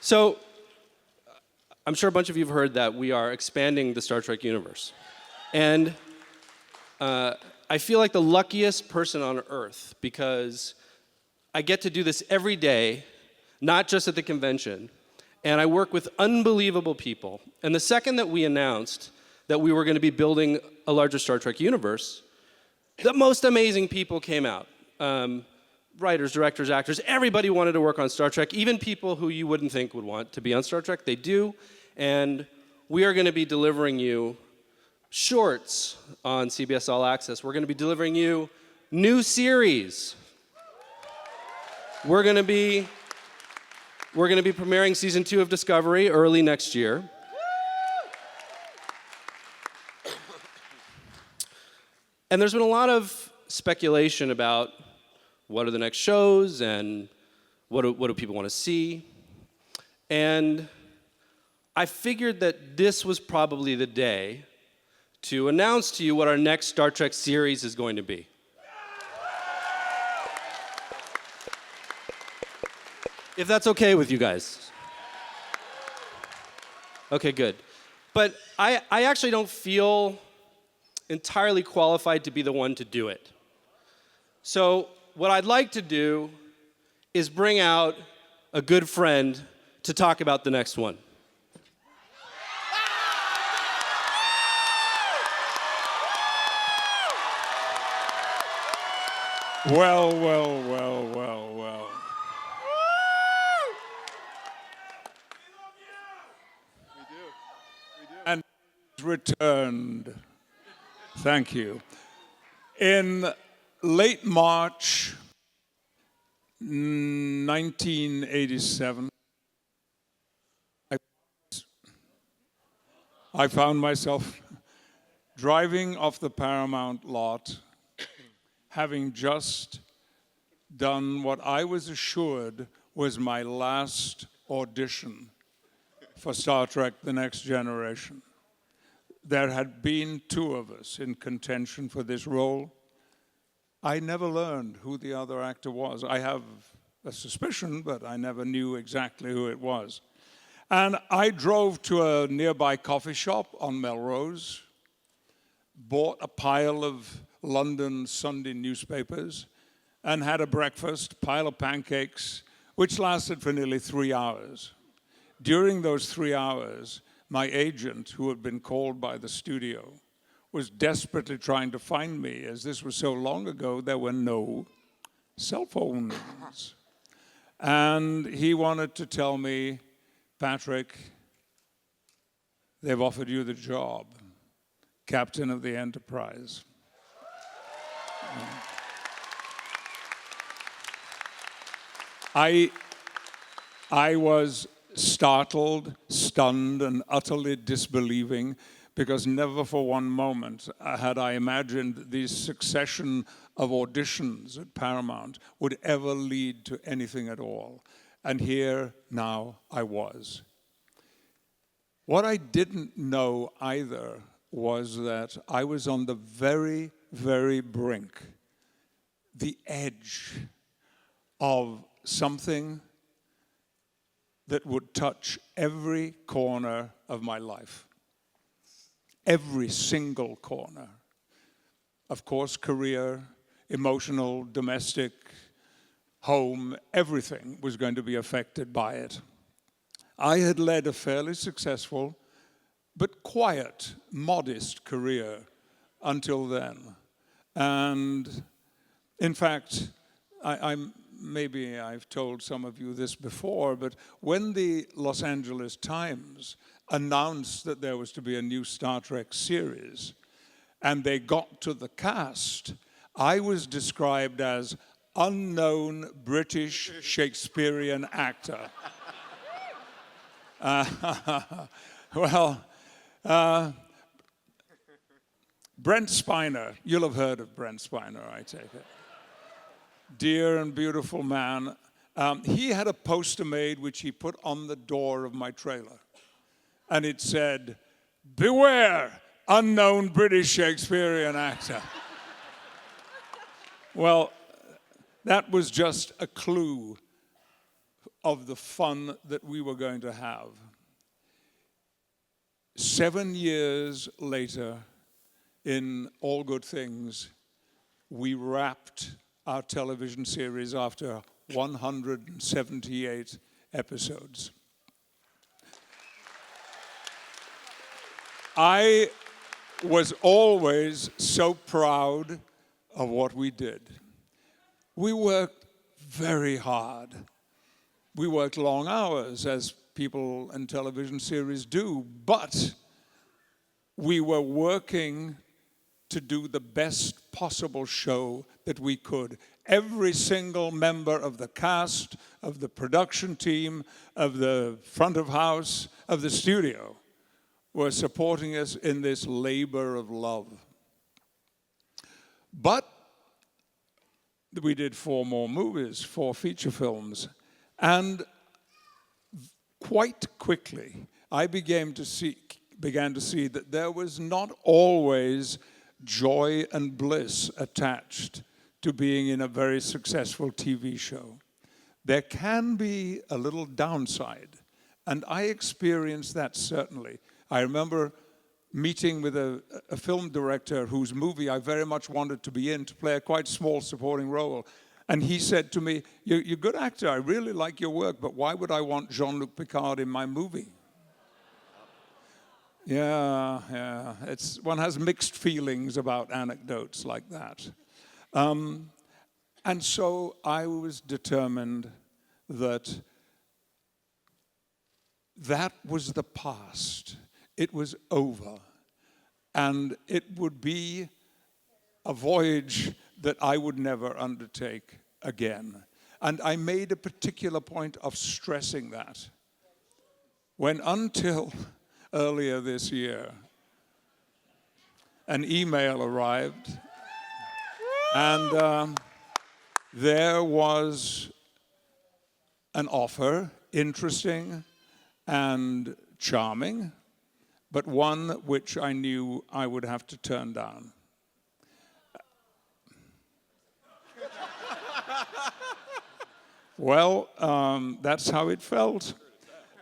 So, I'm sure a bunch of you have heard that we are expanding the Star Trek universe. And I feel like the luckiest person on Earth because I get to do this every day, not just at the convention, and I work with unbelievable people. And the second that we announced that we were going to be building a larger Star Trek universe, the most amazing people came out. Writers, directors, actors, everybody wanted to work on Star Trek, even people who you wouldn't think would want to be on Star Trek, they do. And we are going to be delivering you shorts on CBS All Access. We're going to be delivering you new series. We're going to be premiering season 2 of Discovery early next year. And there's been a lot of speculation about what are the next shows and what do people want to see. And I figured that this was probably the day to announce to you what our next Star Trek series is going to be. If that's okay with you guys. Okay, good. But I actually don't feel entirely qualified to be the one to do it. So what I'd like to do is bring out a good friend to talk about the next one. Well. We do. And returned. Thank you. In late March 1987, I found myself driving off the Paramount lot, having just done what I was assured was my last audition for Star Trek: The Next Generation. There had been 2 of us in contention for this role. I never learned who the other actor was. I have a suspicion, but I never knew exactly who it was. And I drove to a nearby coffee shop on Melrose, bought a pile of London Sunday newspapers, and had a breakfast, pile of pancakes, which lasted for nearly 3 hours. During those 3 hours, my agent, who had been called by the studio, was desperately trying to find me. As this was so long ago, there were no cell phones. And he wanted to tell me, Patrick, they've offered you the job, captain of the Enterprise. I was startled, stunned, and utterly disbelieving, because never for one moment had I imagined this succession of auditions at Paramount would ever lead to anything at all. And here now I was. What I didn't know either was that I was on the very, very brink, the edge of something that would touch every corner of my life. Every single corner. Of course, career, emotional, domestic, home, everything was going to be affected by it. I had led a fairly successful, but quiet, modest career until then. And in fact, maybe I've told some of you this before, but when the Los Angeles Times announced that there was to be a new Star Trek series, and they got to the cast, I was described as unknown British Shakespearean actor. Brent Spiner, you'll have heard of Brent Spiner, I take it. Dear and beautiful man. He had a poster made which he put on the door of my trailer. And it said, "Beware, unknown British Shakespearean actor." Well, that was just a clue of the fun that we were going to have. 7 years later, in All Good Things, we wrapped our television series after 178 episodes. I was always so proud of what we did. We worked very hard. We worked long hours, as people in television series do, but we were working to do the best possible show that we could. Every single member of the cast, of the production team, of the front of house, of the studio, were supporting us in this labor of love. But we did 4 more movies, 4 feature films, and quite quickly I began to see that there was not always joy and bliss attached to being in a very successful TV show. There can be a little downside, and I experienced that certainly. I remember meeting with a film director whose movie I very much wanted to be in, to play a quite small supporting role. And he said to me, you're a good actor, I really like your work, but why would I want Jean-Luc Picard in my movie? Yeah, one has mixed feelings about anecdotes like that. And so I was determined that that was the past. It was over. And it would be a voyage that I would never undertake again. And I made a particular point of stressing that. When until earlier this year, an email arrived, and there was an offer, interesting and charming, but one which I knew I would have to turn down. Well, that's how it felt.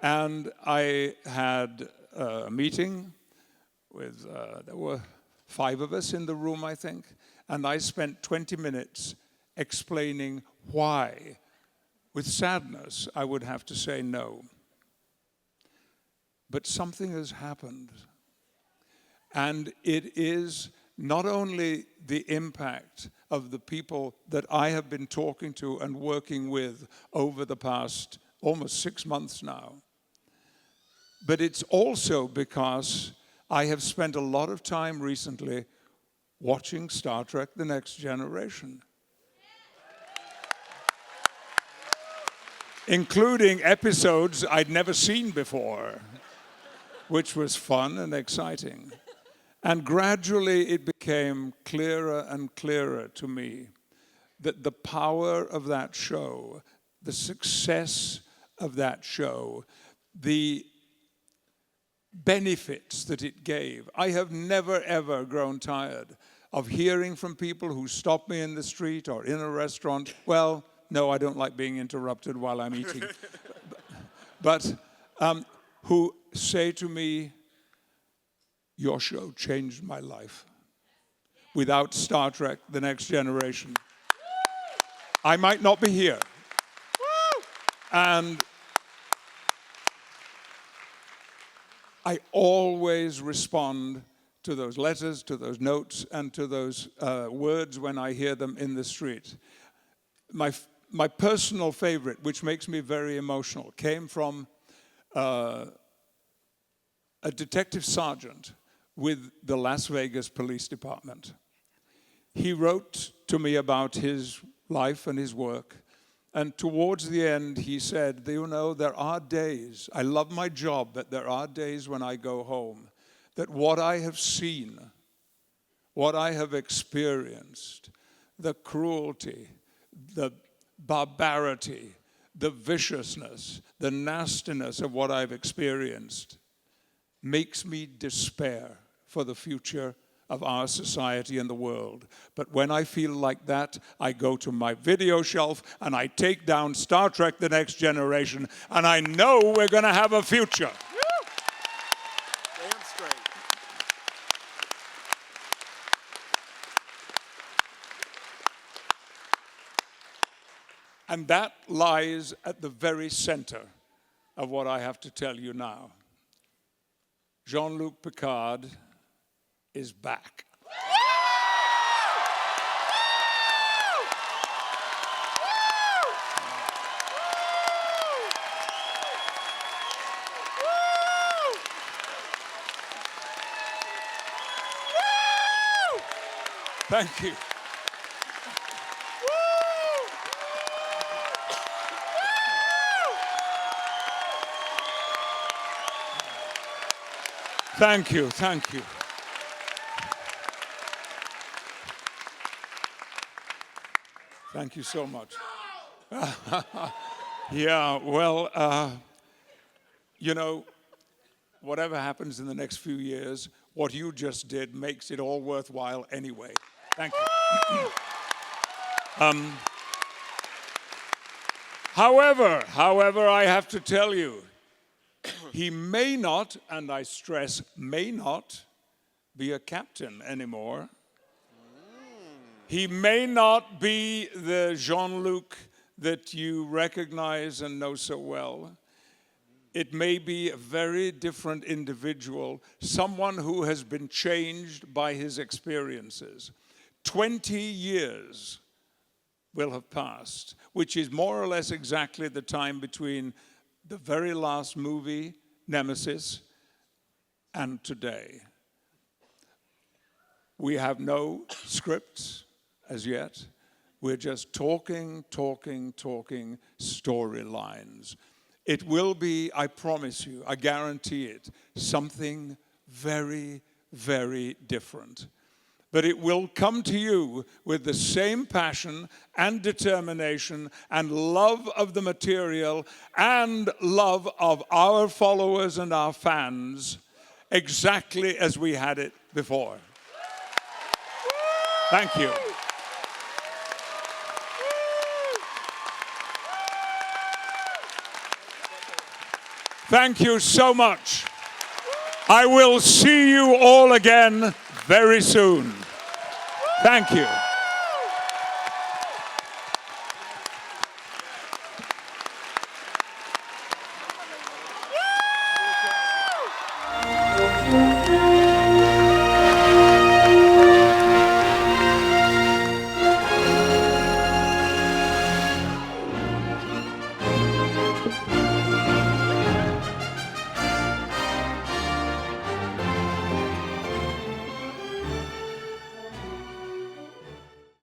And I had a meeting with, there were 5 of us in the room, I think, and I spent 20 minutes explaining why, with sadness, I would have to say no. But something has happened. And it is not only the impact of the people that I have been talking to and working with over the past almost 6 months now, but it's also because I have spent a lot of time recently watching Star Trek: The Next Generation, including episodes I'd never seen before, which was fun and exciting. And gradually it became clearer and clearer to me that the power of that show, the success of that show, the benefits that it gave. I have never, ever grown tired of hearing from people who stop me in the street or in a restaurant. Well, no, I don't like being interrupted while I'm eating. But who say to me, your show changed my life. Without Star Trek: The Next Generation, I might not be here. And I always respond to those letters, to those notes, and to those words when I hear them in the street. My personal favorite, which makes me very emotional, came from a detective sergeant with the Las Vegas Police Department. He wrote to me about his life and his work. And towards the end, he said, you know, there are days, I love my job, but there are days when I go home that what I have seen, what I have experienced, the cruelty, the barbarity, the viciousness, the nastiness of what I've experienced makes me despair for the future of our society and the world. But when I feel like that, I go to my video shelf and I take down Star Trek: The Next Generation, and I know we're going to have a future. Damn straight. And that lies at the very center of what I have to tell you now. Jean-Luc Picard is back. Thank you. Thank you, thank you. Thank you so much. Yeah, well, you know, whatever happens in the next few years, what you just did makes it all worthwhile anyway. Thank you. However, I have to tell you, he may not, and I stress may not, be a captain anymore. He may not be the Jean-Luc that you recognize and know so well. It may be a very different individual, someone who has been changed by his experiences. 20 years will have passed, which is more or less exactly the time between the very last movie, Nemesis, and today. We have no scripts as yet. We're just talking storylines. It will be, I promise you, I guarantee it, something very, very different. But it will come to you with the same passion and determination and love of the material and love of our followers and our fans, exactly as we had it before. Thank you. Thank you so much. I will see you all again very soon. Thank you.